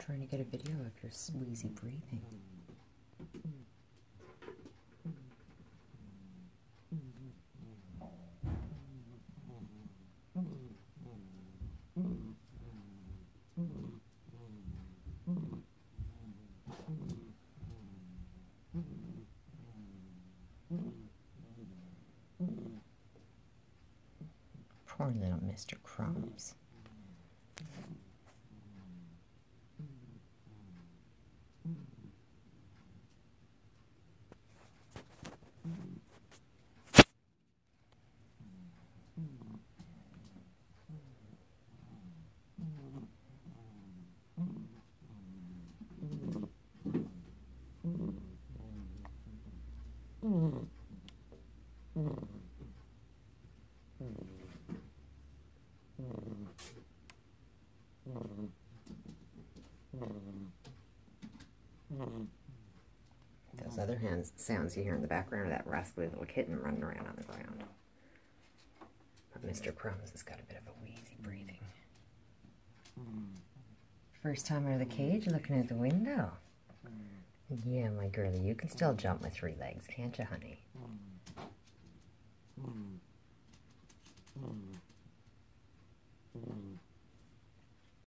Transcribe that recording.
trying to get a video of your wheezy breathing. Poor little Mr. Crumbs. Those other sounds you hear in the background are that rascally little kitten running around on the ground. But Mr. Crumbs has got a bit of a wheezy breathing. First time out of the cage, looking out the window. Yeah, my girlie, you can still jump with 3 legs, can't you, honey?